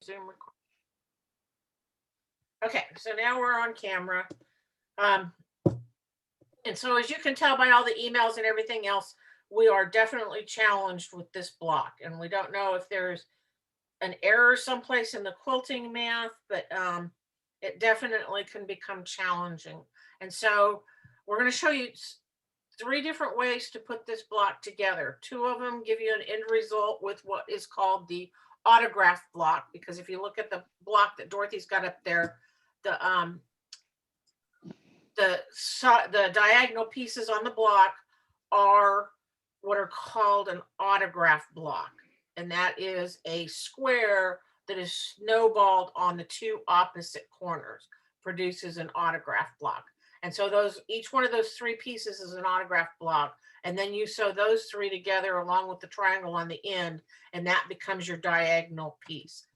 Zoom record. Okay, so now we're on camera. And so as you can tell by all the emails and everything else, we are definitely challenged with this block. And we don't know if there's an error someplace in the quilting math, but it definitely can become challenging. And so we're going to show you 3 different ways to put this block together. 2 of them give you an end result with what is called the autograph block, because if you look at the block that Dorothy's got up there, the diagonal pieces on the block are what are called an autograph block. And that is a square that is snowballed on the 2 opposite corners, produces an autograph block. And so each one of those 3 pieces is an autograph block. And then you sew those 3 together along with the triangle on the end, and that becomes your diagonal piece.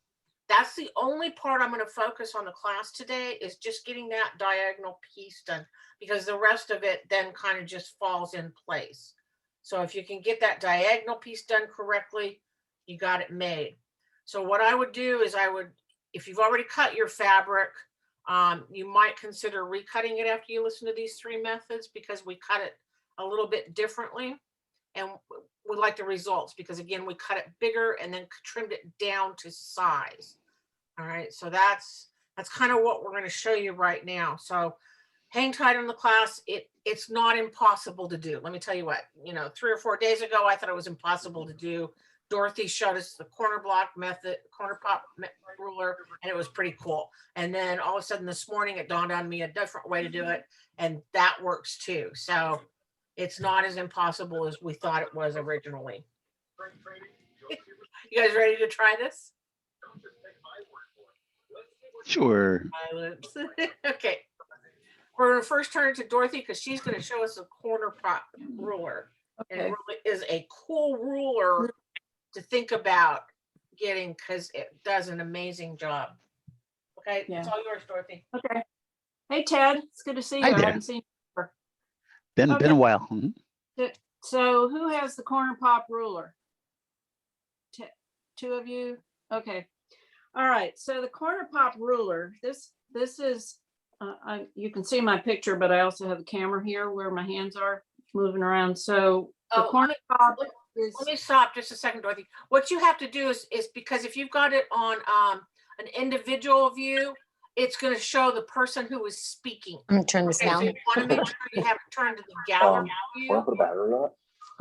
That's the only part I'm going to focus on the class today, is just getting that diagonal piece done, because the rest of it then kind of just falls in place. So if you can get that diagonal piece done correctly, you got it made. So what I would do is if you've already cut your fabric, you might consider recutting it after you listen to these 3 methods, because we cut it a little bit differently. And we like the results because, again, we cut it bigger and then trimmed it down to size. All right, so that's kind of what we're going to show you right now. So hang tight on the class. It's not impossible to do. Let me tell you what, 3 or 4 days ago, I thought it was impossible to do. Dorothy showed us the corner block method, corner pop ruler, and it was pretty cool. And then all of a sudden this morning, it dawned on me a different way to do it, and that works too. So it's not as impossible as we thought it was originally. You guys ready to try this? Sure. Okay. We're going to first turn to Dorothy because she's going to show us a corner pop ruler. Okay. And it really is a cool ruler to think about getting, because it does an amazing job. Okay, yeah. It's all yours, Dorothy. Okay. Hey, Ted, it's good to see you. Hi I there. haven't seen you before. Been a while. Mm-hmm. So who has the corner pop ruler? 2 of you? Okay. All right. So the corner pop ruler, this is, you can see my picture, but I also have the camera here where my hands are moving around. So the corner pop is. Let me stop just a second, Dorothy. What you have to do is because if you've got it on an individual view, it's going to show the person who is speaking. I'm gonna turn this down. So you want to make sure you have it turned to the gallery We're view. gonna put a battery on it.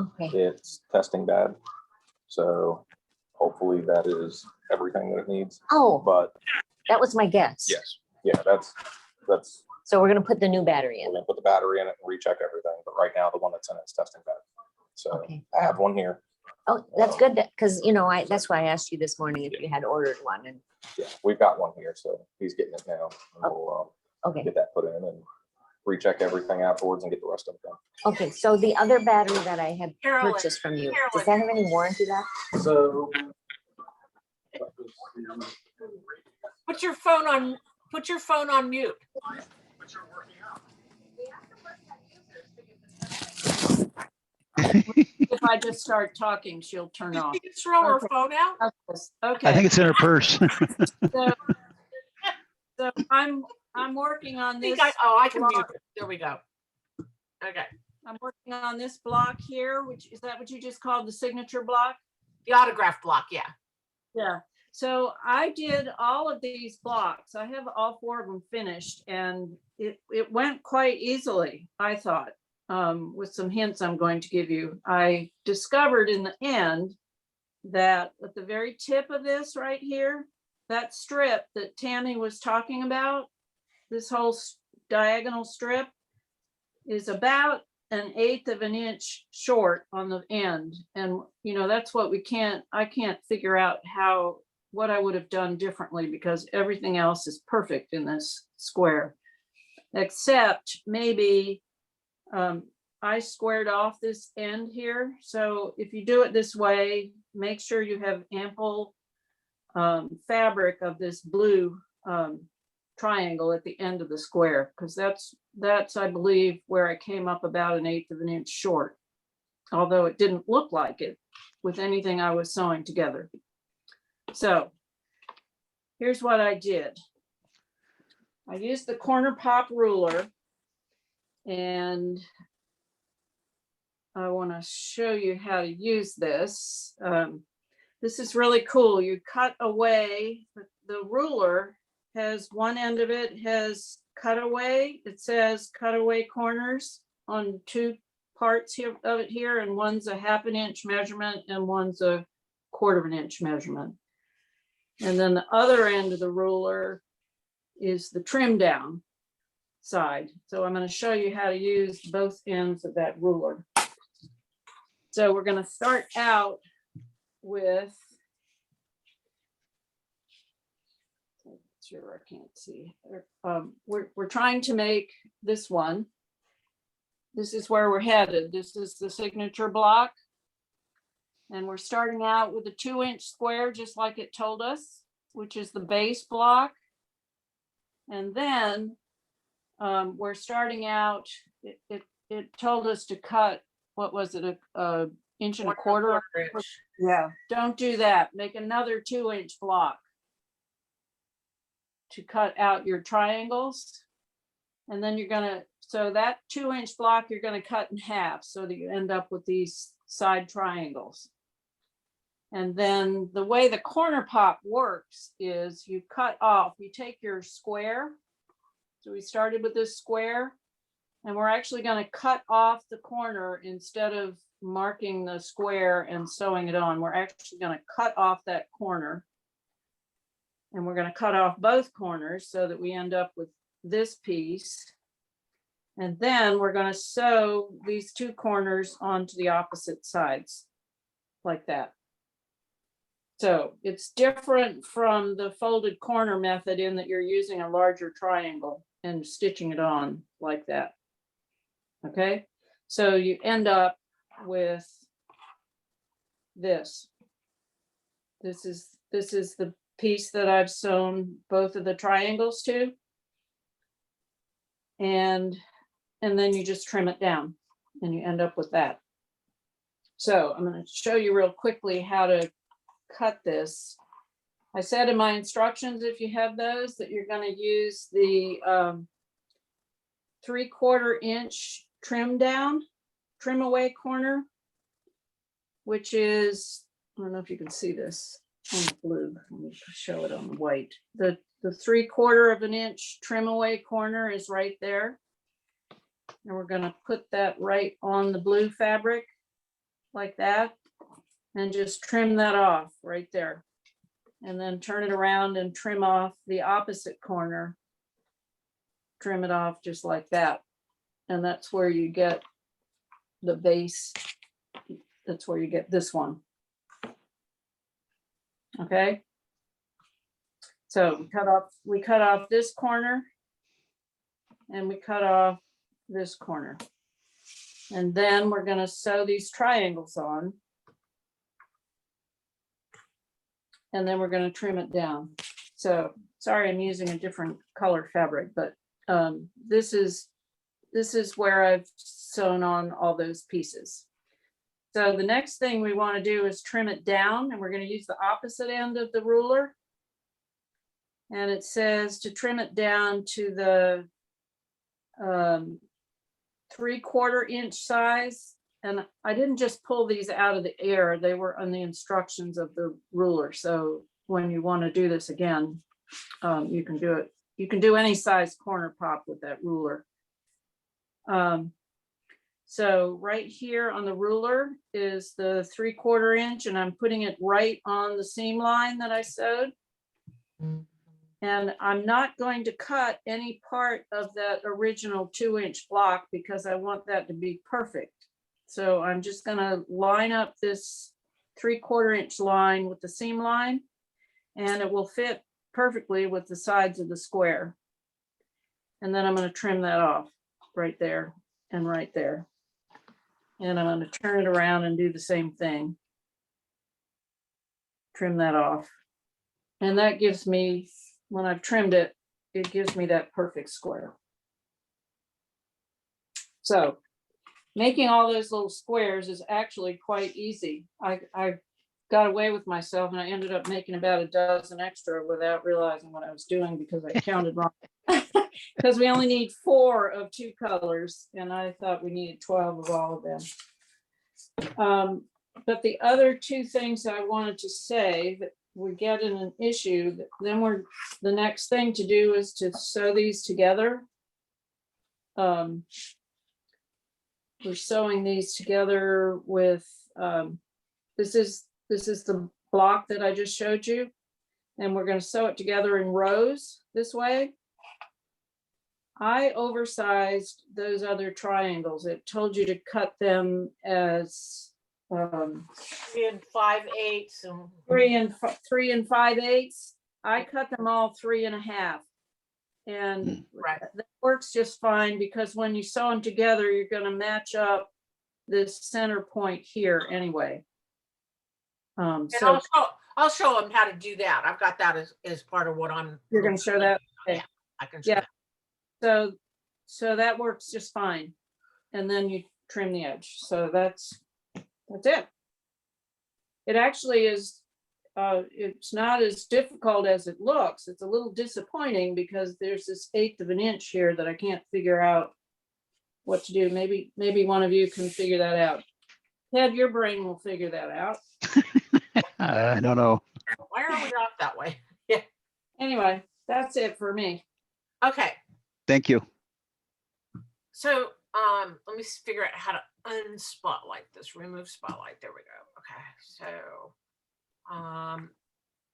Okay. It's testing bad, so hopefully that is everything that it needs. Oh, But that was my guess. yes, yeah, that's. So we're gonna put the new battery We're in. gonna put the battery in it and recheck everything. But right now, the one that's in it is testing bad. So Okay. I have one here. Oh, that's good, because that's why I asked you this morning if you had ordered one, and Yeah, we've got one here, so he's getting it now. And we'll okay. get that put in and recheck everything afterwards and get the rest of it done. Okay, so the other battery that I had Carolyn, purchased from you, does that have any warranty left? So. Put your phone on mute. If I just start talking, she'll turn off. Did you throw her phone out? Okay. I think it's in her purse. So I'm working on this. I can mute it. There we go. Okay. I'm working on this block here, which is that what you just called the signature block? The autograph block, yeah. Yeah. So I did all of these blocks. I have all 4 of them finished, and it went quite easily, I thought, with some hints I'm going to give you. I discovered in the end that at the very tip of this right here, that strip that Tammy was talking about, this whole diagonal strip is about 1/8 of an inch short on the end. And, that's what I can't figure out what I would have done differently, because everything else is perfect in this square, except maybe I squared off this end here. So if you do it this way, make sure you have ample fabric of this blue triangle at the end of the square, because that's I believe where I came up about 1/8 of an inch short, although it didn't look like it with anything I was sewing together. So here's what I did. I used the corner pop ruler, and I want to show you how to use this. This is really cool. You cut away, the ruler has one end of it has cutaway. It says cutaway corners on two parts here of it here, and one's a 1/2 inch measurement and one's a 1/4 inch measurement. And then the other end of the ruler is the trim down side. So I'm going to show you how to use both ends of that ruler. So we're going to start out with, sure, I can't see. We're trying to make this one. This is where we're headed. This is the signature block. And we're starting out with a 2-inch square, just like it told us, which is the base block. And then we're starting out, it told us to cut, what was it, a inch and a quarter? Yeah, don't do that. Make another 2-inch block to cut out your triangles. And then you're gonna, so that 2-inch block, you're gonna cut in half so that you end up with these side triangles. And then the way the corner pop works is you cut off, you take your square. So we started with this square, and we're actually going to cut off the corner instead of marking the square and sewing it on. We're actually going to cut off that corner. And we're going to cut off both corners so that we end up with this piece. And then we're going to sew these two corners onto the opposite sides like that. So it's different from the folded corner method in that you're using a larger triangle and stitching it on like that. Okay, so you end up with this. This is the piece that I've sewn both of the triangles to. And then you just trim it down and you end up with that. So I'm going to show you real quickly how to cut this. I said in my instructions, if you have those, that you're going to use the 3/4 inch trim away corner, which is, I don't know if you can see this on the blue. Let me show it on the white. The 3/4 inch trim away corner is right there. And we're going to put that right on the blue fabric like that. And just trim that off right there. And then turn it around and trim off the opposite corner. Trim it off just like that. And that's where you get the base. That's where you get this one. Okay. So we cut off this corner and we cut off this corner. And then we're going to sew these triangles on. And then we're going to trim it down. So sorry, I'm using a different color fabric, but this is where I've sewn on all those pieces. So the next thing we want to do is trim it down, and we're going to use the opposite end of the ruler. And it says to trim it down to the 3/4 inch size. And I didn't just pull these out of the air. They were on the instructions of the ruler. So when you want to do this again, you can do it. You can do any size corner pop with that ruler. So right here on the ruler is the 3/4 inch, and I'm putting it right on the seam line that I sewed. And I'm not going to cut any part of that original 2-inch block because I want that to be perfect. So I'm just going to line up this 3/4 inch line with the seam line, and it will fit perfectly with the sides of the square. And then I'm going to trim that off right there and right there. And I'm going to turn it around and do the same thing. Trim that off. And that gives me, when I've trimmed it, it gives me that perfect square. So making all those little squares is actually quite easy. I got away with myself and I ended up making about a dozen extra without realizing what I was doing because I counted wrong. Because we only need 4 of 2 colors and I thought we needed 12 of all of them. But the other 2 things I wanted to say that we get in an issue, then the next thing to do is to sew these together. We're sewing these together with, this is the block that I just showed you. And we're going to sew it together in rows this way. I oversized those other triangles. It told you to cut them as 3 5/8 and 3 5/8. I cut them all 3 1/2. And right. that works just fine because when you sew them together, you're going to match up this center point here anyway. And So I'll show them how to do that. I've got that as part of what I'm. you're going to show that. Okay. Yeah, I can show Yeah. that. So that works just fine. And then you trim the edge. So that's it. It actually is, it's not as difficult as it looks. It's a little disappointing because there's this 1/8 of an inch here that I can't figure out what to do. Maybe one of you can figure that out. Ted, your brain will figure that out. I don't know. Why are we off that way? Anyway, that's it for me. Okay, Thank you. so let me figure out how to unspotlight this. Remove spotlight. There we go. Okay, so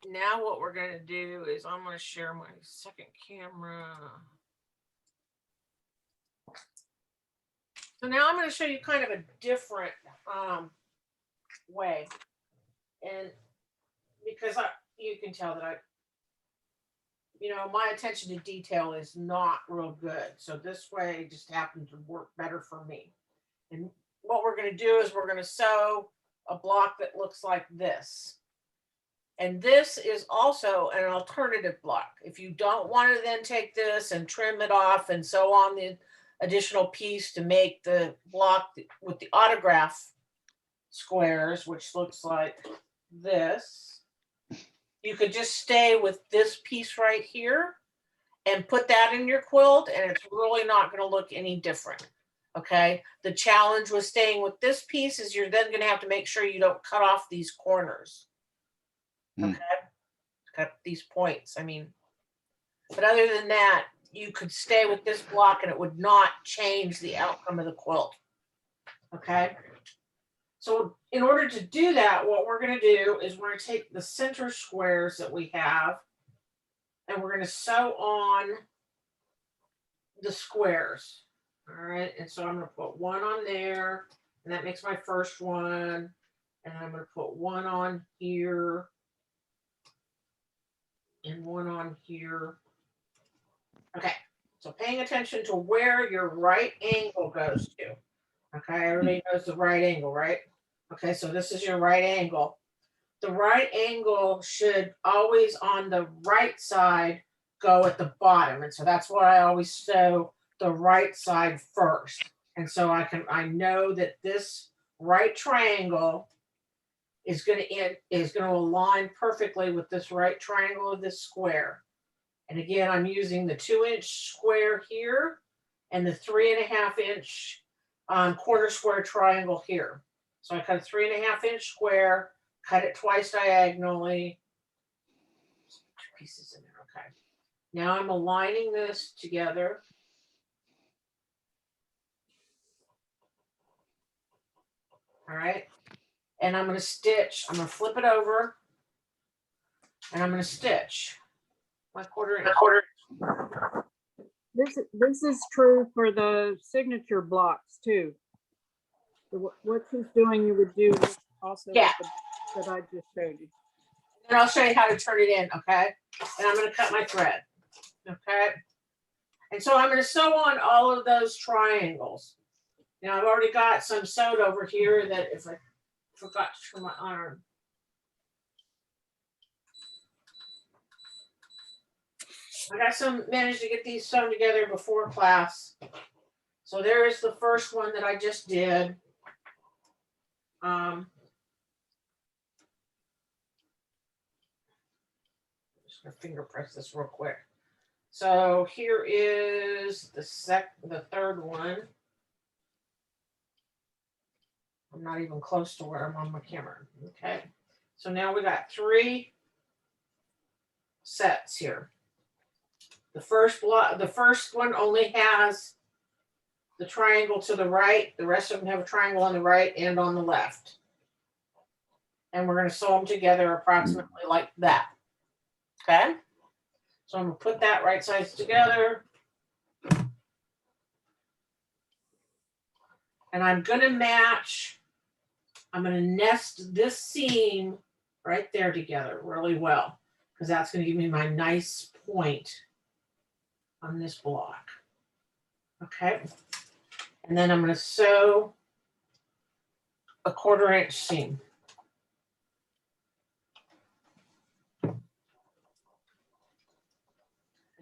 now what we're gonna do is I'm gonna share my second camera. So now I'm going to show you kind of a different way, and because you can tell that my attention to detail is not real good. So this way just happened to work better for me. And what we're going to do is we're going to sew a block that looks like this. And this is also an alternative block. If you don't want to then take this and trim it off and sew on the additional piece to make the block with the autograph squares, which looks like this, you could just stay with this piece right here and put that in your quilt, and it's really not going to look any different. Okay, the challenge with staying with this piece is you're then going to have to make sure you don't cut off these corners. Okay, cut these points. I mean, but other than that, you could stay with this block and it would not change the outcome of the quilt. Okay. So in order to do that, what we're going to do is we're going to take the center squares that we have and we're going to sew on the squares. All right. And so I'm going to put one on there, and that makes my first one. And I'm going to put one on here and one on here. Okay, so paying attention to where your right angle goes to. Okay, everybody knows the right angle, right? Okay, so this is your right angle. The right angle should always on the right side go at the bottom. And so that's why I always sew the right side first. And so I know that this right triangle is going to align perfectly with this right triangle of this square. And again, I'm using the 2-inch square here and the 3 1/2 inch corner square triangle here. So I cut a 3 1/2 inch square, cut it twice diagonally. 2 pieces in there. Okay. Now I'm aligning this together. All right. And I'm going to stitch. I'm going to flip it over and I'm going to stitch my quarter inch. This is true for the signature blocks too. So what she's doing, you would do also Yeah. that I just showed you. And I'll show you how to turn it in, okay? And I'm going to cut my thread, okay? And so I'm going to sew on all of those triangles. Now I've already got some sewed over here that if I forgot to trim my iron. I got managed to get these sewn together before class. So there is the first one that I just did. Just gonna finger press this real quick. So here is the third one. I'm not even close to where I'm on my camera. Okay. So now we got 3 sets here. The first one only has the triangle to the right. The rest of them have a triangle on the right and on the left. And we're going to sew them together approximately like that. Okay. So I'm going to put that right sides together. And I'm going to nest this seam right there together really well, because that's going to give me my nice point on this block. Okay. And then I'm going to sew a 1/4 inch seam.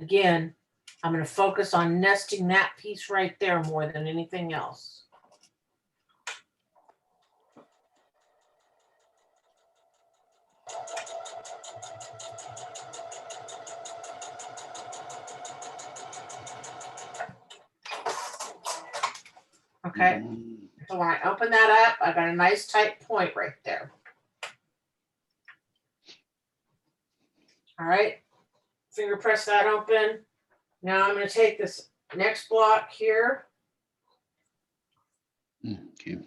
Again, I'm going to focus on nesting that piece right there more than anything else. Okay. So when I open that up, I got a nice tight point right there. All right. Finger press that open. Now I'm going to take this next block here Okay.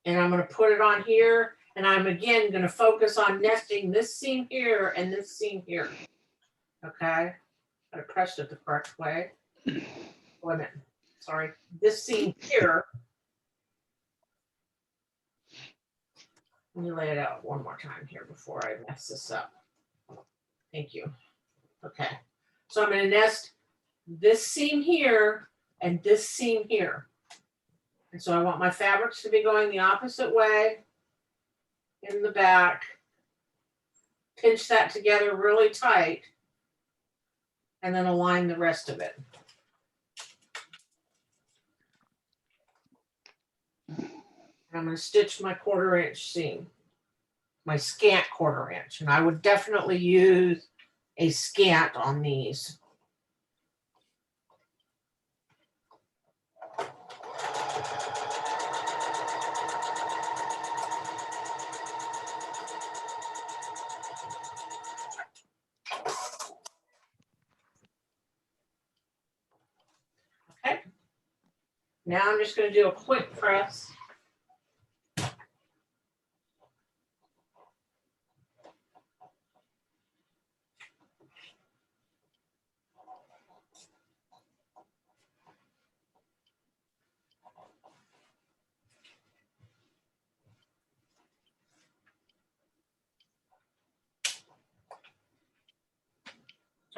and I'm going to put it on here. And I'm again going to focus on nesting this seam here and this seam here. Okay. I pressed it the correct way. Wait a minute. Sorry. This seam here. Let me lay it out one more time here before I mess this up. Thank you. Okay. So I'm going to nest this seam here and this seam here. And so I want my fabrics to be going the opposite way in the back. Pinch that together really tight and then align the rest of it. I'm going to stitch my 1/4 inch seam, my scant 1/4 inch, and I would definitely use a scant on these. Okay. Now I'm just going to do a quick press.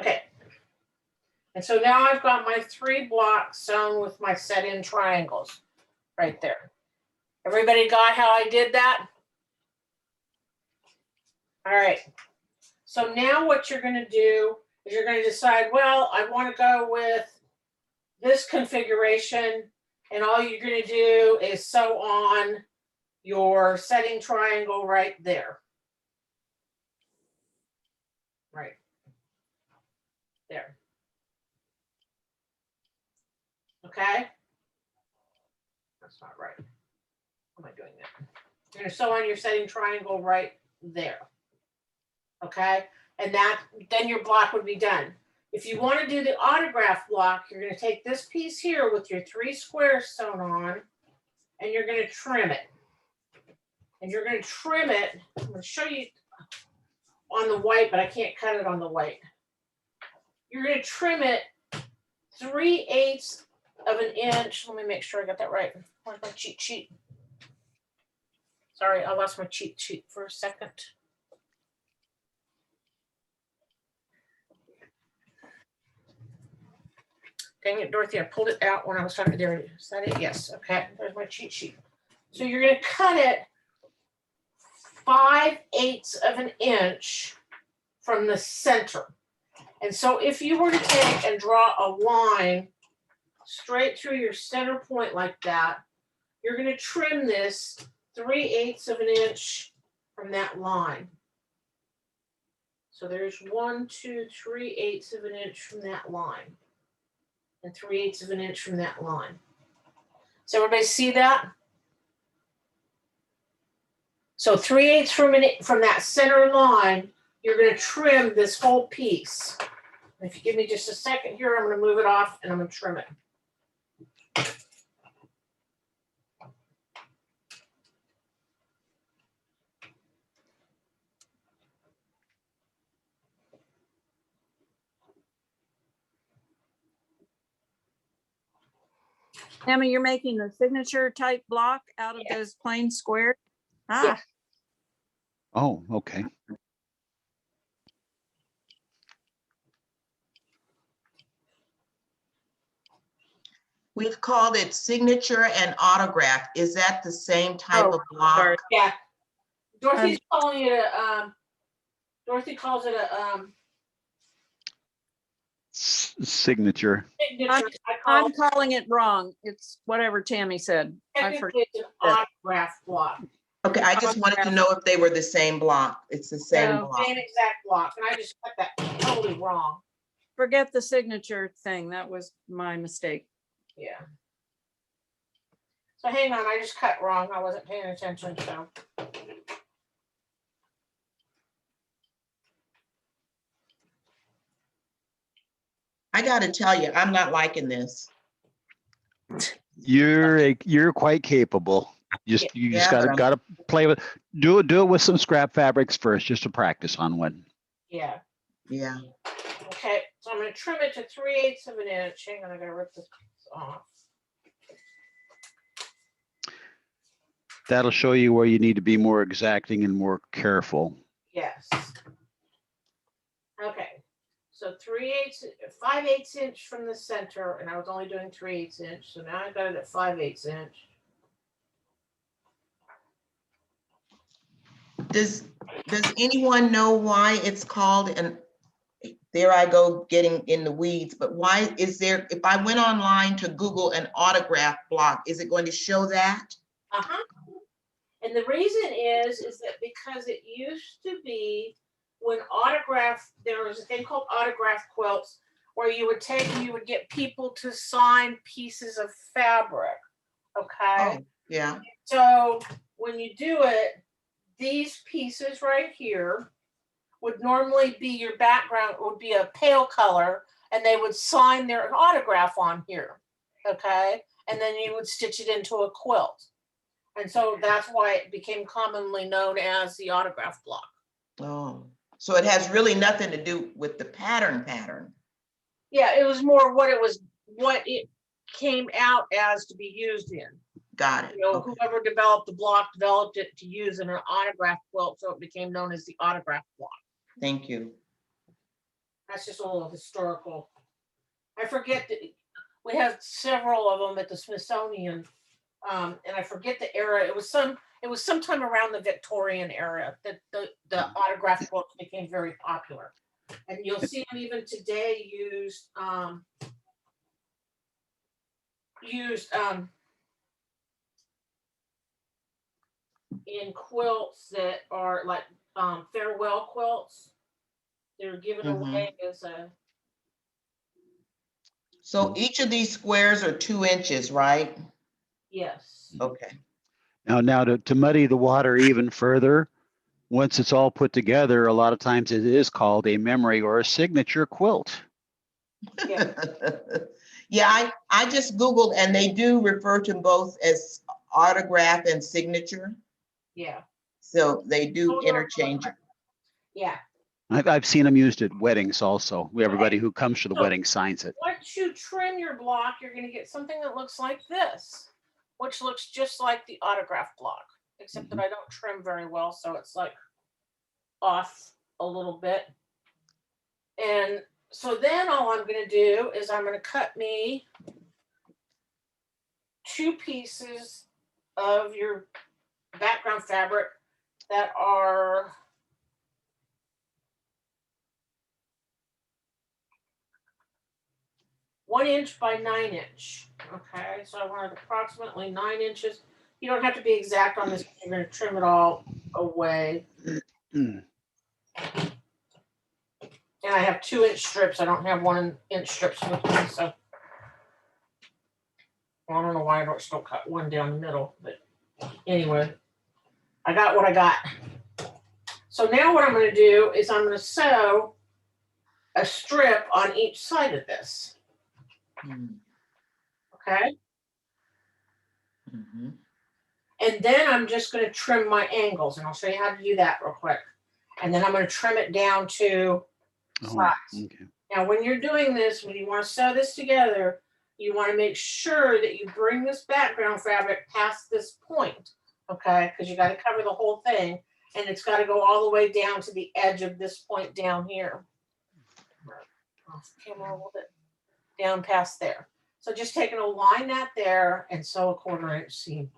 Okay. And so now I've got my 3 blocks sewn with my set-in triangles right there. Everybody got how I did that? All right. So now what you're going to do is you're going to decide, well, I want to go with this configuration, and all you're going to do is sew on your setting triangle right there. Right there. Okay. That's not right. How am I doing that? You're going to sew on your setting triangle right there. Okay. And that, then your block would be done. If you want to do the autograph block, you're going to take this piece here with your 3 squares sewn on, and you're going to trim it. And you're going to trim it. I'm going to show you on the white, but I can't cut it on the white. You're going to trim it 3/8 of an inch. Let me make sure I got that right. Where's my cheat sheet? Sorry, I lost my cheat sheet for a second. Dang it, Dorothy, I pulled it out when I was trying to, there, is that it? Yes, okay, there's my cheat sheet. So you're gonna cut it 5/8 of an inch from the center. And so if you were to take and draw a line straight through your center point like that, you're gonna trim this 3/8 of an inch from that line. So there's 1, 2, 3/8 of an inch from that line. And 3/8 of an inch from that line. So everybody see that? So 3/8 from that center line, you're gonna trim this whole piece. And if you give me just a second here, I'm gonna move it off and I'm gonna trim it. Tammy, you're making a signature type block out of those plain squares? Ah, Oh, okay. We've called it signature and autograph. Is that the same type Oh, of block? sorry. Yeah. Dorothy's calling it a, Dorothy calls it a, Signature. signature. I call I'm calling it wrong. It's whatever Tammy said. I technically forget. it's an autograph block. Okay, I just wanted to know if they were the same block. It's the same No, block. Same exact block, and I just got that totally wrong. Forget the signature thing. That was my mistake. Yeah. So hang on, I just cut wrong. I wasn't paying attention, so. I gotta tell you, I'm not liking this. You're quite capable. You just Yeah, but gotta play with, do it with some scrap fabrics first, just to practice on one. Yeah, Yeah, okay, so I'm gonna trim it to 3/8 of an inch. Hang on, I gotta rip this off. That'll show you where you need to be more exacting and more careful. Yes. Okay, so 3/8, 5/8 inch from the center, and I was only doing 3/8 inch, so now I got it at 5/8 inch. does anyone know why it's called, and there I go getting in the weeds, but why is there, if I went online to Google an autograph block, is it going to show that? Uh-huh. And the reason is that because it used to be when there was a thing called autograph quilts where you would get people to sign pieces of fabric. Okay. Oh, yeah, So when you do it, these pieces right here would normally be your background, would be a pale color, and they would sign their autograph on here. Okay. And then you would stitch it into a quilt. And so that's why it became commonly known as the autograph block. oh, so it has really nothing to do with the pattern. Yeah, it was more what it came out as to be used in. Got it. You know, Okay. whoever developed the block developed it to use in an autograph quilt, so it became known as the autograph block. Thank you. That's just a little historical. I forget that we have several of them at the Smithsonian, and I forget the era. It was sometime around the Victorian era that the autograph books became very popular, and you'll see them even today used in quilts that are like farewell quilts. They're given away as a. So each of these squares are 2 inches, right? Yes. Okay. Now to muddy the water even further, once it's all put together, a lot of times it is called a memory or a signature quilt. Yeah. Yeah, I just Googled and they do refer to both as autograph and signature. Yeah. So they do Those are- interchange. Yeah. I've seen them used at weddings also. Everybody who comes to the wedding signs it. Once you trim your block, you're going to get something that looks like this, which looks just like the autograph block, except that I don't trim very well, so it's like off a little bit. And so then all I'm going to do is I'm going to cut me 2 pieces of your background fabric that are 1 inch by 9 inch. Okay, so I wanted approximately 9 inches. You don't have to be exact on this. You're going to trim it all away. Mm. And I have 2-inch strips. I don't have 1-inch strips with me, so. Well, I don't know why I don't still cut one down the middle, but anyway, I got what I got. So now what I'm gonna do is I'm gonna sew a strip on each side of this, okay? And then I'm just gonna trim my angles, and I'll show you how to do that real quick. And then I'm gonna trim it down to Oh, size. okay. Now, when you're doing this, when you wanna sew this together, you wanna make sure that you bring this background fabric past this point, okay? Because you gotta cover the whole thing, and it's gotta go all the way down to the edge of this point down here. Off the camera a little bit, down past there. So just taking a line that there and sew a 1/4-inch seam.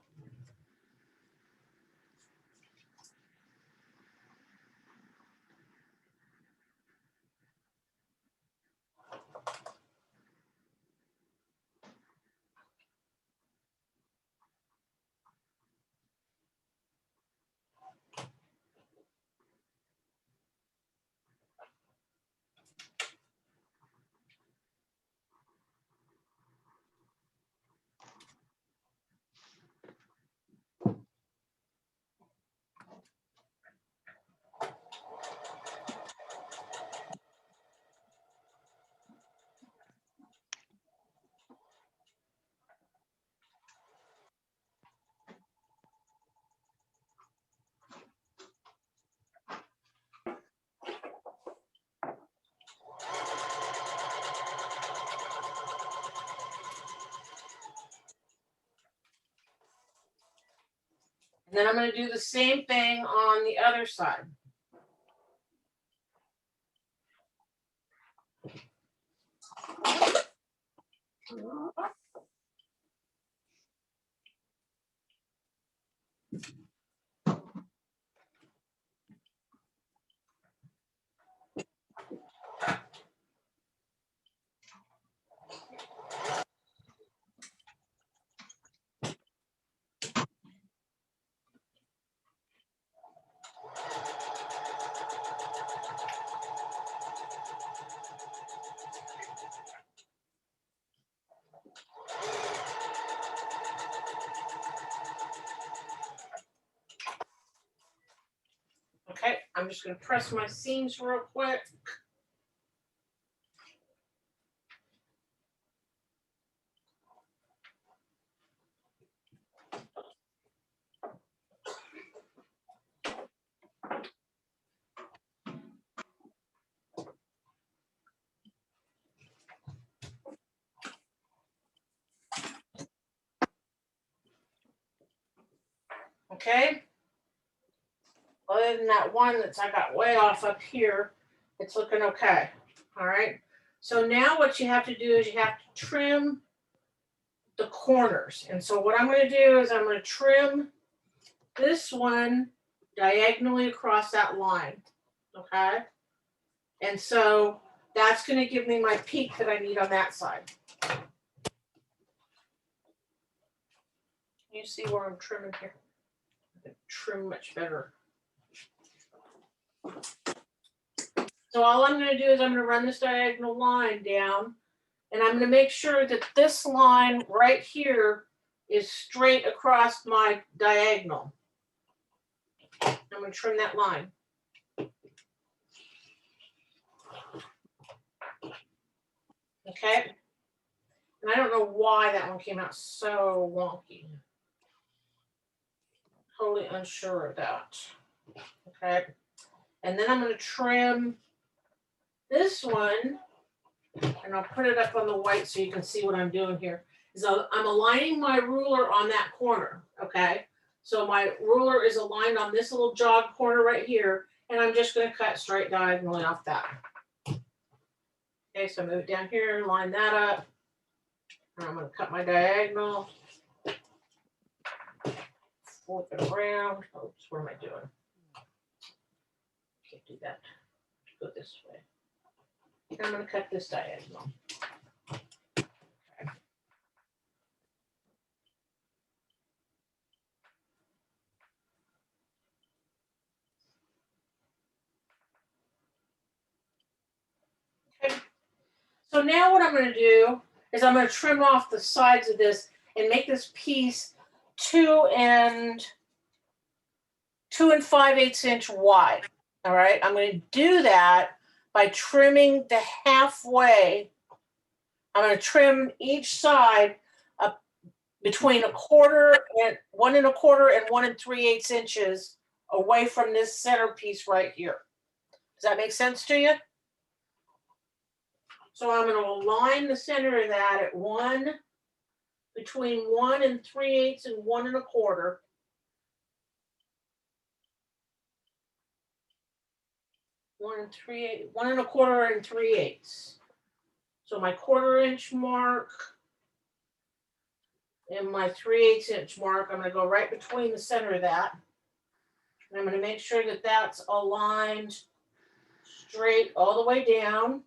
And then I'm gonna do the same thing on the other side. Okay, I'm just gonna press my seams real quick. Okay. Other than that one that's I got way off up here, it's looking okay. All right. So now what you have to do is you have to trim the corners. And so what I'm going to do is I'm going to trim this one diagonally across that line. Okay. And so that's going to give me my peak that I need on that side. You see where I'm trimming here? I can trim much better. So all I'm going to do is I'm going to run this diagonal line down, and I'm going to make sure that this line right here is straight across my diagonal. I'm going to trim that line. Okay. And I don't know why that one came out so wonky. Totally unsure of that. Okay. And then I'm going to trim this one, and I'll put it up on the white so you can see what I'm doing here. So I'm aligning my ruler on that corner. Okay. So my ruler is aligned on this little jog corner right here, and I'm just going to cut straight diagonally off that. Okay, so move it down here, line that up. And I'm going to cut my diagonal. Flip it around. Oops, what am I doing? Can't do that. Go this way. And I'm going to cut this diagonal. So now what I'm gonna do is I'm gonna trim off the sides of this and make this piece 2 5/8 inch wide. All right, I'm gonna do that by trimming the halfway. I'm gonna trim each side up between 1 1/4 and 1 3/8 inches away from this centerpiece right here. Does that make sense to you? So I'm going to align the center of that at between 1 3/8 and 1 1/4. One and 1 3/8. So my 1/4 inch mark and my 3/8 inch mark, I'm going to go right between the center of that. And I'm going to make sure that that's aligned straight all the way down.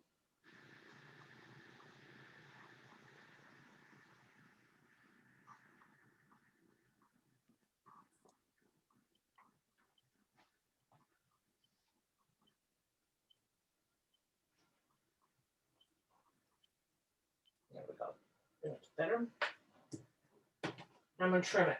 There we go. That's better. I'm going to trim it.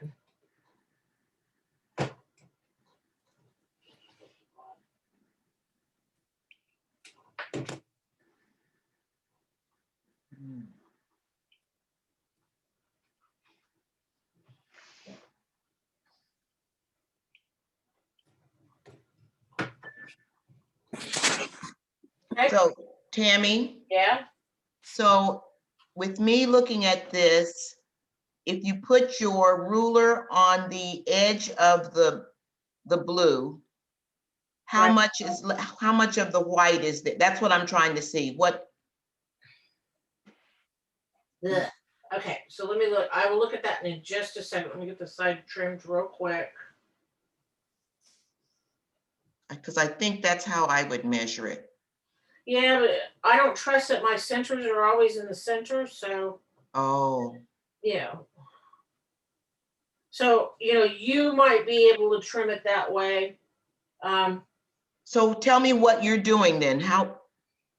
Okay. So Tammy, Yeah. so with me looking at this, if you put your ruler on the edge of the blue, how Right. how much of the white is there? That's what I'm trying to see. What, Ugh. Okay, so let me look. I will look at that in just a second. Let me get the side trimmed real quick. because I think that's how I would measure it. Yeah, but I don't trust that my centers are always in the center, so Oh, yeah. So, you might be able to trim it that way. so tell me what you're doing then. How,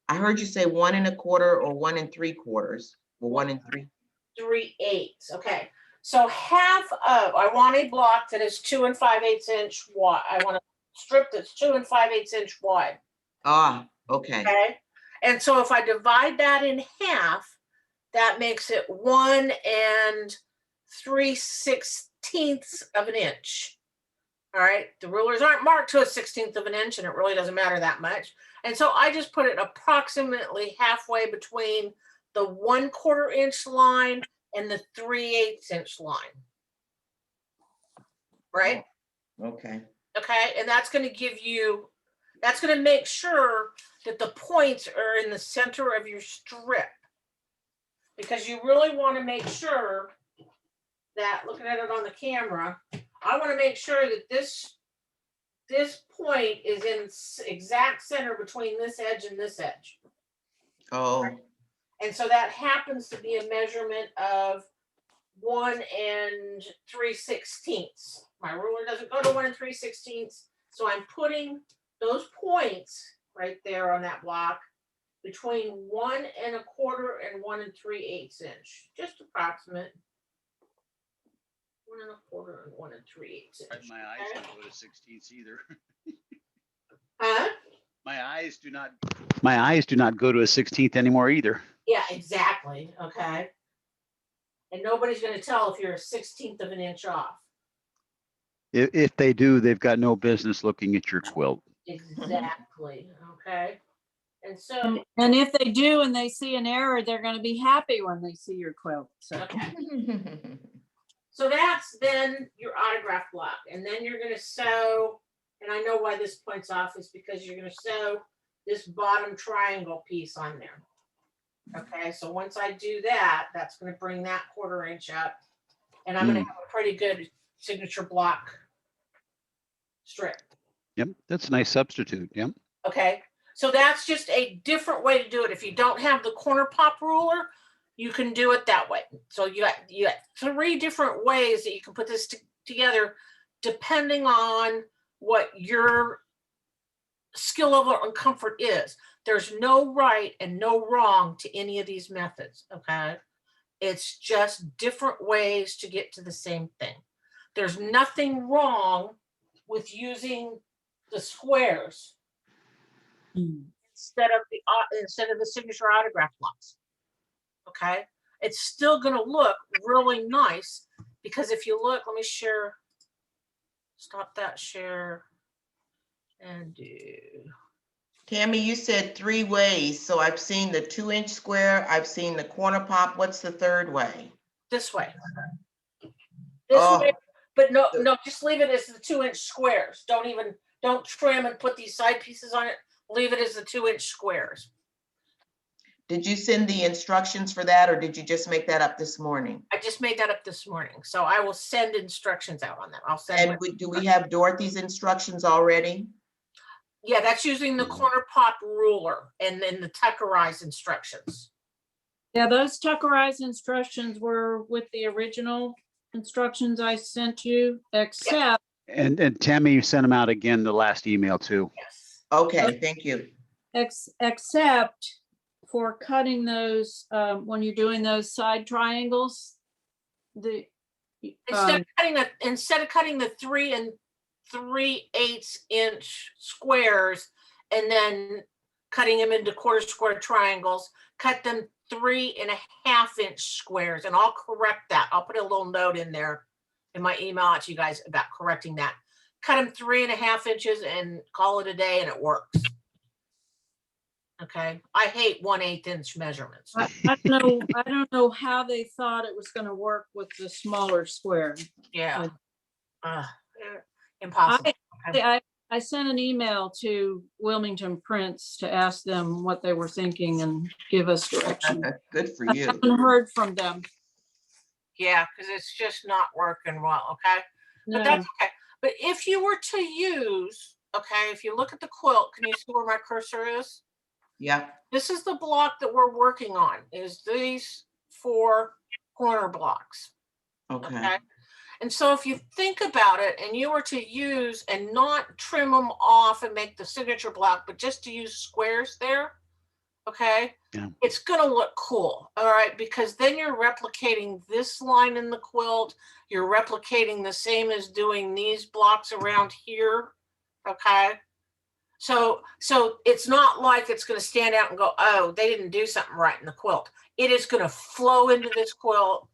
I heard you say 1 1/4 or 1 3/4, or 1 3. 3/8. Okay. So I want a block that is 2 5/8 inch wide. I want a strip that's 2 5/8 inch wide. Ah, okay. Okay. And so if I divide that in half, that makes it 1 3/16 of an inch. All right. The rulers aren't marked to a 1/16 of an inch, and it really doesn't matter that much. And so I just put it approximately halfway between the 1/4 inch line and the 3/8 inch line. Right. Okay. Okay. And that's going to make sure that the points are in the center of your strip. Because you really want to make sure that, looking at it on the camera, I want to make sure that this point is in exact center between this edge and this edge. Oh, And so that happens to be a measurement of 1 3/16. My ruler doesn't go to 1 3/16. So I'm putting those points right there on that block between 1 1/4 and 1 3/8 inch, just approximate. 1 1/4 and 1 3/8 inch. My eyes don't go to 16ths either. Huh? My eyes do not go to a 16th anymore either. Yeah, exactly. Okay. And nobody's going to tell if you're a 1/16 of an inch off. If they do, they've got no business looking at your quilt. Exactly. Okay. And so, And if they do and they see an error, they're going to be happy when they see your quilt. So okay. So that's then your autograph block. And then you're going to sew, and I know why this points off is because you're going to sew this bottom triangle piece on there. Okay, so once I do that, that's going to bring that 1/4 inch up. And I'm going to have a pretty good signature block strip. Yep, that's a nice substitute. Yep. Okay, so that's just a different way to do it. If you don't have the corner pop ruler, you can do it that way. So you got 3 different ways that you can put this together, depending on what your skill level and comfort is. There's no right and no wrong to any of these methods, okay? It's just different ways to get to the same thing. There's nothing wrong with using the squares instead of the signature autograph blocks. Okay, it's still going to look really nice because if you look, let me share. Stop that share and do. Tammy, you said 3 ways. So I've seen the 2-inch square, I've seen the corner pop. What's the third way? This way. This Oh. way, but no, just leave it as the 2-inch squares. Don't trim and put these side pieces on it. Leave it as the 2-inch squares. Did you send the instructions for that, or did you just make that up this morning? I just made that up this morning, so I will send instructions out on that. I'll send. And do we have Dorothy's instructions already? Yeah, that's using the corner pop ruler and then the Tuckerized instructions. Yeah, those Tuckerized instructions were with the original instructions I sent you, except And Tammy, you sent them out again the last email too. Yes. Okay, thank you. except for cutting those, when you're doing those side triangles, the, Instead of cutting the 3 3/8 inch squares and then cutting them into quarter square triangles, cut them 3.5 inch squares, and I'll correct that. I'll put a little note in there in my email out to you guys about correcting that. Cut them 3.5 inches and call it a day, and it works. Okay, I hate 1/8 inch measurements. I don't know how they thought it was gonna work with the smaller square. Yeah. Impossible. I sent an email to Wilmington Prince to ask them what they were thinking and give us direction. Good for I you. haven't heard from them. Yeah, because it's just not working well, okay? But No, that's okay. But if you were to use, okay, if you look at the quilt, can you see where my cursor is? Yeah, This is the block that we're working on, is these 4 corner blocks, okay. okay? And so if you think about it and you were to use and not trim them off and make the signature block, but just to use squares there, okay? Yeah. It's gonna look cool, all right? Because then you're replicating this line in the quilt. You're replicating the same as doing these blocks around here, okay? So it's not like it's gonna stand out and go, oh, they didn't do something right in the quilt. It is gonna flow into this quilt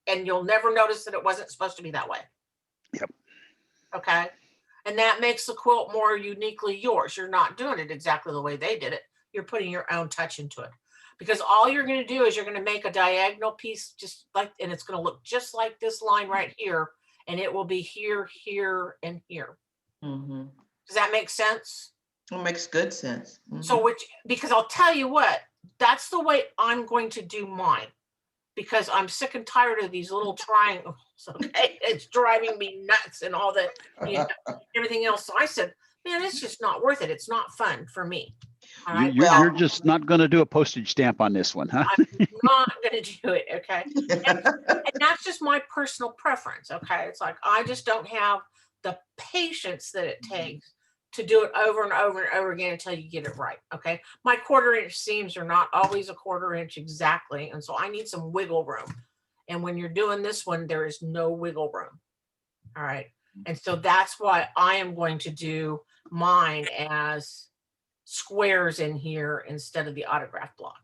and you'll never notice that it wasn't supposed to be that way. Yep. Okay. And that makes the quilt more uniquely yours. You're not doing it exactly the way they did it. You're putting your own touch into it. Because all you're going to do is you're going to make a diagonal piece just like, and it's going to look just like this line right here. And it will be here, here, and here. Mhm. Does that make sense? It makes good sense. So because I'll tell you what, that's the way I'm going to do mine. Because I'm sick and tired of these little triangles. Okay, it's driving me nuts and all that, everything else. So I said, man, it's just not worth it. It's not fun for me. All right, You're just not going to do a postage stamp on this one, huh? I'm not going to do it. Okay, and that's just my personal preference. Okay, it's like I just don't have the patience that it takes to do it over and over and over again until you get it right. Okay, my 1/4 inch seams are not always a 1/4 inch exactly, and so I need some wiggle room. And when you're doing this one, there is no wiggle room. All right, and so that's why I am going to do mine as squares in here instead of the autograph block.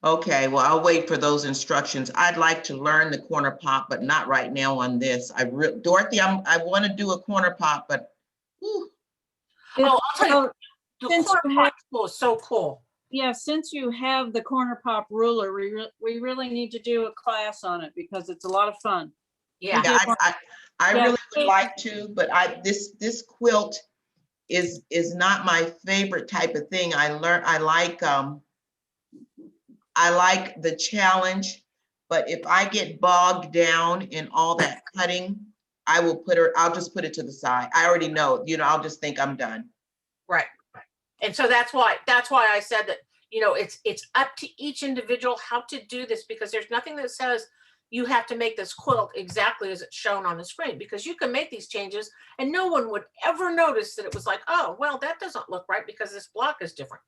Okay, well, I'll wait for those instructions. I'd like to learn the corner pop, but not right now on this. Dorothy, I want to do a corner pop, but whew, Oh, I'll tell you, the since corner you have- pop tool is so cool. yeah, since you have the corner pop ruler, we really need to do a class on it because it's a lot of fun. Yeah. yeah, I Yeah. really would like to, but this quilt is not my favorite type of thing. I like the challenge, but if I get bogged down in all that cutting, I'll just put it to the side. I already know, I'll just think I'm done. Right. And so that's why I said that, it's up to each individual how to do this, because there's nothing that says, you have to make this quilt exactly as it's shown on the screen, because you can make these changes and no one would ever notice that it was like, oh, well, that doesn't look right because this block is different.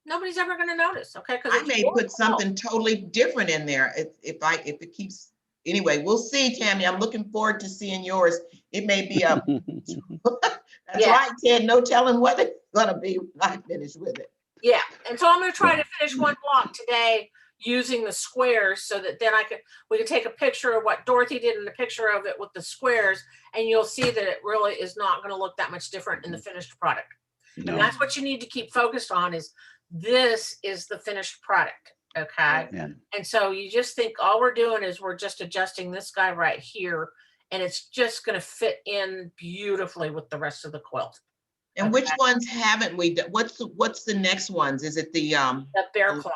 Nobody's ever going to notice, okay? Because I may put something totally different in there if it keeps, anyway, we'll see, Tammy. I'm looking forward to seeing yours. It may be a, that's Yeah. right, Ted, no telling what it's gonna be when I finish with it. Yeah, and so I'm going to try to finish one block today using the squares so that then we can take a picture of what Dorothy did in the picture of it with the squares, and you'll see that it really is not going to look that much different in the finished product. And No, that's what you need to keep focused on, is this is the finished product, okay? man. And so you just think all we're doing is we're just adjusting this guy right here, and it's just going to fit in beautifully with the rest of the quilt. And which ones haven't we done? What's the next ones? Is it the, The bear claw.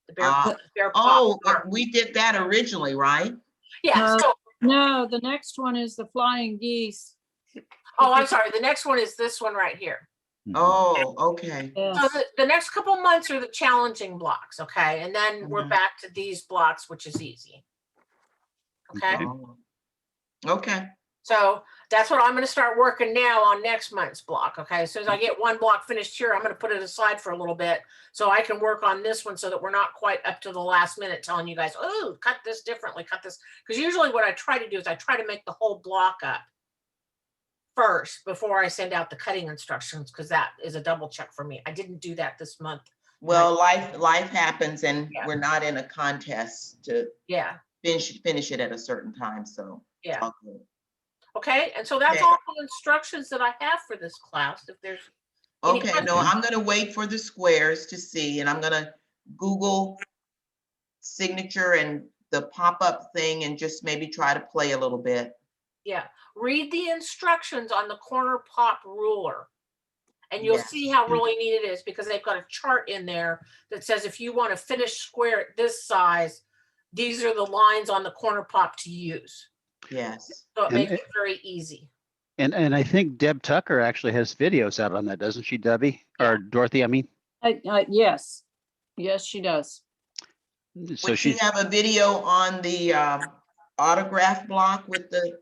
The bear oh, claw. we did that originally, right? Yeah, so No, the next one is the flying geese. oh, I'm sorry. The next one is this one right here. Oh, okay. So Yes. the next couple months are the challenging blocks, okay? And then we're Mhm. back to these blocks, which is easy. Okay, Okay. Oh. Okay, so that's what I'm gonna start working now on next month's block, okay? As soon as I get one block finished here, I'm gonna put it aside for a little bit so I can work on this one so that we're not quite up to the last minute telling you guys, oh, cut this differently, cut this. Because usually what I try to do is I try to make the whole block up first before I send out the cutting instructions, because that is a double check for me. I didn't do that this month. well, life happens and Yeah. we're not in a contest to Yeah, finish it at a certain time, so. it's yeah. all good. Okay, and so that's Okay. all the instructions that I have for this class. If there's any Okay, no, I'm gonna wait for the squares to see, and I'm gonna Google signature and the pop-up thing and just maybe try to play a little bit. yeah, read the instructions on the corner pop ruler. And you'll Yes. see how really neat it is, because they've got a chart in there that says if you want to finish square at this size, these are the lines on the corner pop to use. Yes. So it And makes it- it very easy. And I think Deb Tucker actually has videos out on that, doesn't she, Debbie? Or Dorothy, I mean? Yes, yes, she does. So Would she she's, have a video on the autograph block with the,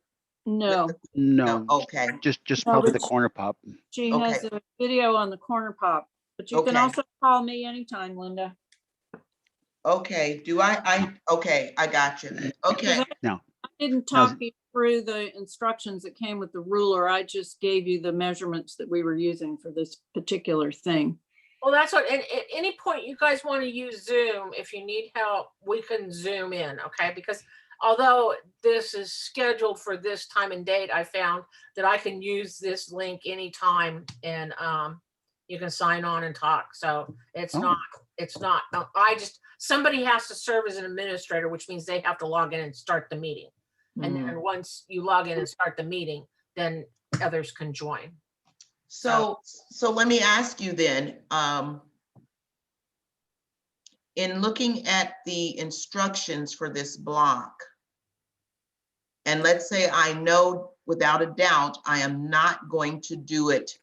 No, no, okay, just No, probably but the corner pop. she has a video on the corner pop, but you can Okay. also call me anytime, Linda. okay, okay, I got you, okay. I didn't Now- talk you through the instructions that came with the ruler. I just gave you the measurements that we were using for this particular thing. Well, that's what, and at any point you guys want to use Zoom, if you need help, we can Zoom in, okay? Because although this is scheduled for this time and date, I found that I can use this link anytime, and you can sign on and talk. So it's Oh. not, somebody has to serve as an administrator, which means they have to log in and start the meeting. And Mm. then once you log in and start the meeting, then others can join. So let me ask you then, in looking at the instructions for this block, and let's say I know without a doubt, I am not going to do it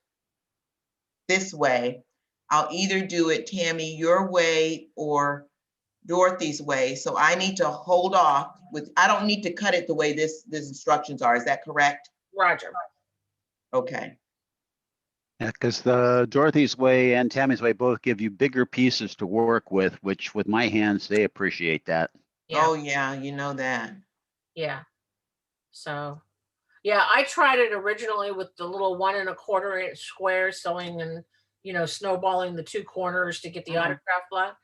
this way. I'll either do it, Tammy, your way or Dorothy's way. So I need to hold off with, I don't need to cut it the way these instructions are. Is that correct? Roger. Okay. Yeah, because the Dorothy's way and Tammy's way both give you bigger pieces to work with, which with my hands, they appreciate that. Yeah. Oh, yeah, you know that. Yeah. So, yeah, I tried it originally with the little 1 1/4 inch squares, sewing and, snowballing the 2 corners to get the Mhm. autograph block.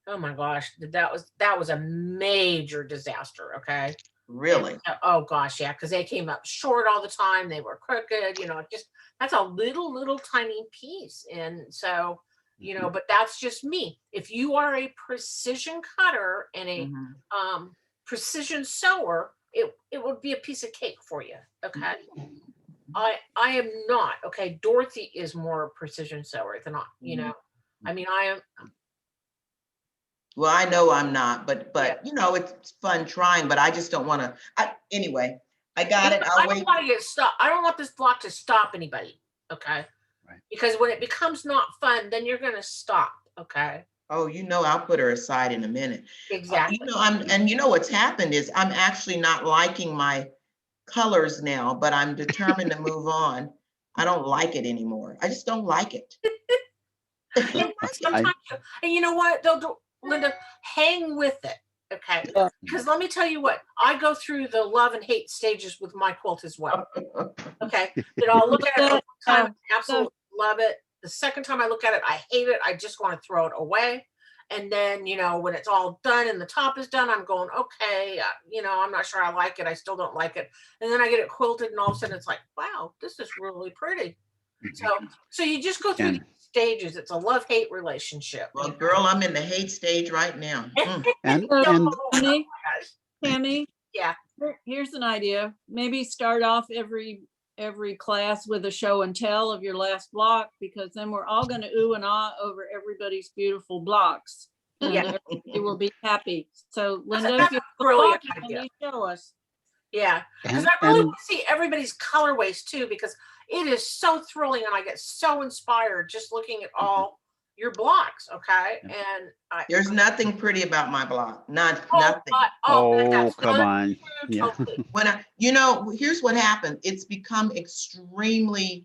Oh my gosh, that was a major disaster. Okay. Really? Oh gosh, yeah, because they came up short all the time. They were crooked, that's a little tiny piece. And so, but that's just me. If you are a precision cutter and a Mhm. precision sewer, it would be a piece of cake for you. Okay. I am not. Okay. Dorothy is more precision sewer than I mean, I am. Well, I know I'm not, but Yeah. it's fun trying, but I just don't want to, anyway, I got it. I I'll don't wait. want to get stopped. I don't want this block to stop anybody. Okay. Right. Because when it becomes not fun, then you're going to stop. Okay. Oh, you know, I'll put her aside in a minute. Exactly. You know, and you know what's happened is I'm actually not liking my colors now, but I'm determined to move on. I don't like it anymore. I just don't like it. Sometimes, and you know what, they'll do, Linda, hang with it, okay? Yeah. Because let me tell you what, I go through the love and hate stages with my quilt as well. Okay, you know, I'll look at it one time, I absolutely love it. The second time I look at it, I hate it. I just want to throw it away. And then, you know, when it's all done and the top is done, I'm going, okay, you know, I'm not sure I like it. I still don't like it. And then I get it quilted, and all of a sudden it's like, wow, this is really pretty. So you just go through And- these stages. It's a love-hate relationship. Well, girl, I'm in the hate stage right now. And, So, and Tammy, Tammy, Yeah. here's an idea. Maybe start off every class with a show and tell of your last block, because then we're all gonna ooh and ah over everybody's beautiful blocks. And Yeah. everybody will be happy. So Linda, That's if you a brilliant can idea. you show us? Yeah, because And- I really and- want to see everybody's colorways too, because it is so thrilling, and I get so inspired just looking at all your blocks. Okay, and There's nothing pretty about my block, nothing. oh, that's come not on. true, Yeah. totally. When you know, here's what happened. It's become extremely,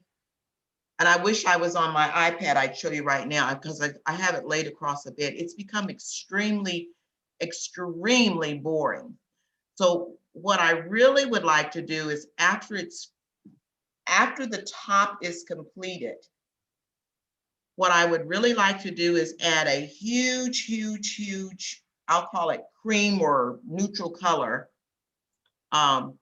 and I wish I was on my iPad. I'd show you right now because I have it laid across a bit. It's become extremely boring. So what I really would like to do is after the top is completed, what I would really like to do is add a huge, I'll call it cream or neutral color, to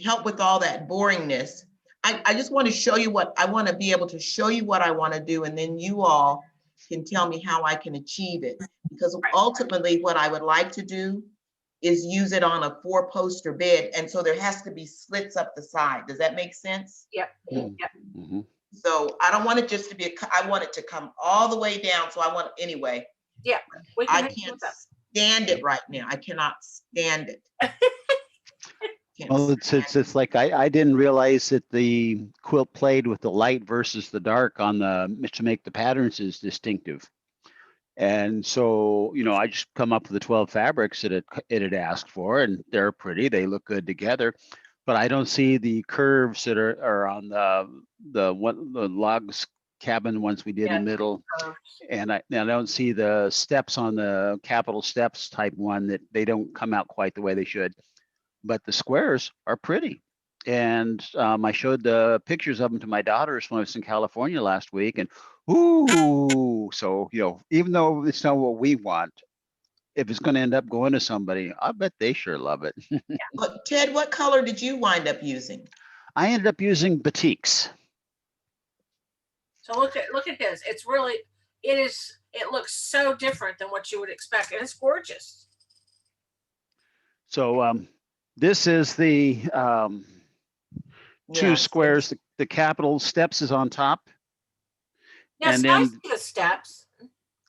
help with all that boringness. I just want to show you what I want to be able to show you what I want to do, and then you all can tell me how I can achieve it. Because ultimately what I would like to do is use it on a 4-poster bed. And so there has to be slits up the side. Does that make sense? Yep. Mm. Yep. Mhm. So I don't want it just to be, I want it to come all the way down. So I want, anyway, We I can make can't with that. stand it right now. I cannot stand it. Can't Well, it's like I didn't realize that the quilt played with the light versus the dark on to make the patterns is distinctive. And so, you know, I just come up with the 12 fabrics that it had asked for, and they're pretty, they look good together. But I don't see the curves that are on the logs cabin ones we did in the middle. curves. And I don't see the steps on the capital steps type one, that they don't come out quite the way they should. But the squares are pretty. And I showed the pictures of them to my daughters when I was in California last week, and ooh, so, you know, even though it's not what we want, if it's going to end up going to somebody, I bet they sure love it. But Ted, what color did you wind up using? I ended up using batiks. So look at his. It's really, it looks so different than what you would expect, and it's gorgeous. So this is the two Yes, squares. The capital steps is on top, Yes, And I then- see the steps.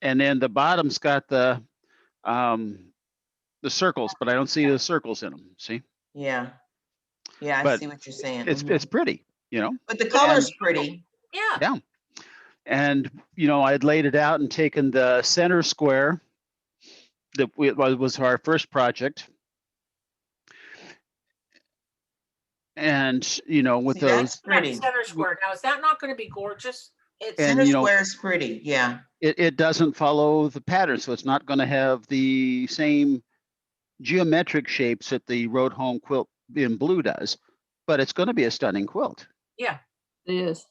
and then the bottom's got the circles, but I don't see the circles in them. See, Yeah. Yeah, I But see what you're saying. it's Mhm. pretty, you know. But the color's pretty. Yeah. Yeah. And, you know, I'd laid it out and taken the center square that was our first project. And, you know, with See, that's those, pretty. Center square. Now, is that not going to be gorgeous? It's And, Center you know- square is pretty, yeah. it doesn't follow the pattern. So it's not going to have the same geometric shapes that the Road Home quilt in blue does, but it's going to be a stunning quilt. yeah. It is.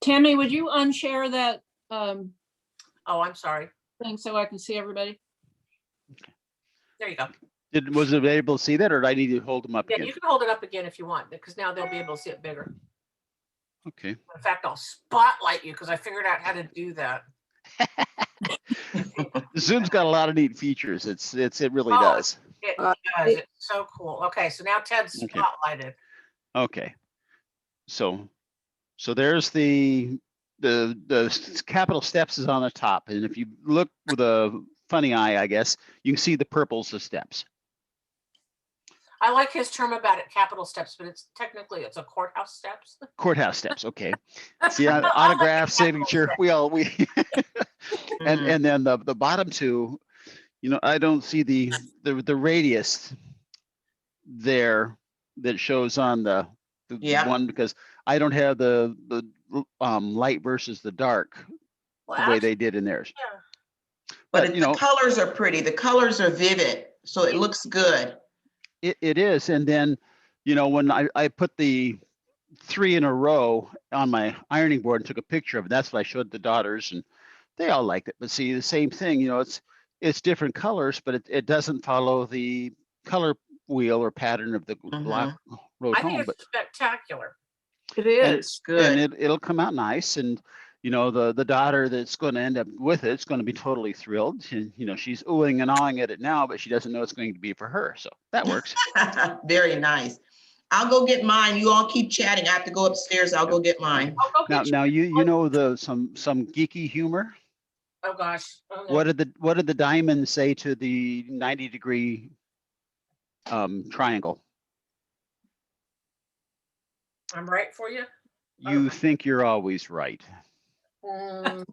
Tammy, would you unshare that Oh, I'm sorry. thing so I can see everybody? There you go. Was it able to see that, or did I need to hold them up Yeah, again? you can hold it up again if you want, because now they'll be able to see it bigger. Okay. In fact, I'll spotlight you because I figured out how to do that. Zoom's got a lot of neat features. It really Oh, does. It Uh, does. It's so cool. Okay, so now Ted's Okay. spotlighted. Okay. So there's the capital steps is on the top, and if you look with a funny eye, I guess you can see the purples of steps. I like his term about it, Capitol steps, but it's technically it's a courthouse steps. Courthouse steps, okay. See, I like the autograph, Capitol signature, steps. and Mhm. then the bottom two, I don't see the radius there that shows on the Yeah. one, because I don't have the light versus the dark Well, the way actually, they did in theirs. yeah. But But, the colors are pretty. The colors are vivid, so it looks good. it is. And then, when I put the 3 in a row on my ironing board and took a picture of it, that's what I showed the daughters, and they all liked it. But see, the same thing, it's different colors, but it doesn't follow the color wheel or pattern of the block road I think home. But it's spectacular. It And- is. Good. and it'll come out nice. And the daughter that's going to end up with it's going to be totally thrilled. And she's oohing and awing at it now, but she doesn't know it's going to be for her. So that works. Very nice. I'll go get mine. You all keep chatting. I have to go upstairs. I'll go get mine. I'll go get Now you know some geeky humor. Oh, gosh. Oh, no. What did the diamond say to the 90-degree triangle? I'm right for you. You think you're always right. Mm.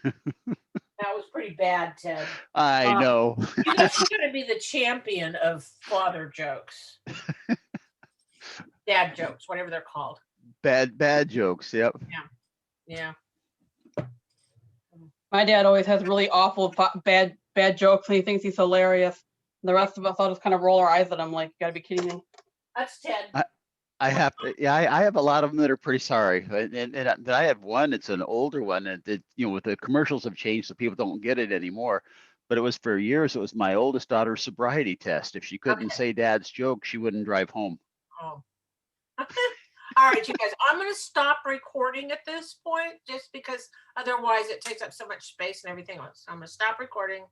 That was pretty bad, Ted. I know. You guys are gonna be the champion of father jokes. Dad jokes, whatever they're called. Bad jokes. Yep. Yeah. My dad always has really awful, bad jokes, and he thinks he's hilarious. The rest of us all just kind of roll our eyes at him like, you gotta be kidding me. That's Ted. I have a lot of them that are pretty sorry, and I have one. It's an older one, and with the commercials have changed, so people don't get it anymore. But it was for years. It was my oldest daughter's sobriety test. If she couldn't Okay. say Dad's joke, she wouldn't drive home. Oh. All right, you guys, I'm gonna stop recording at this point just because otherwise it takes up so much space and everything else. So I'm gonna stop recording.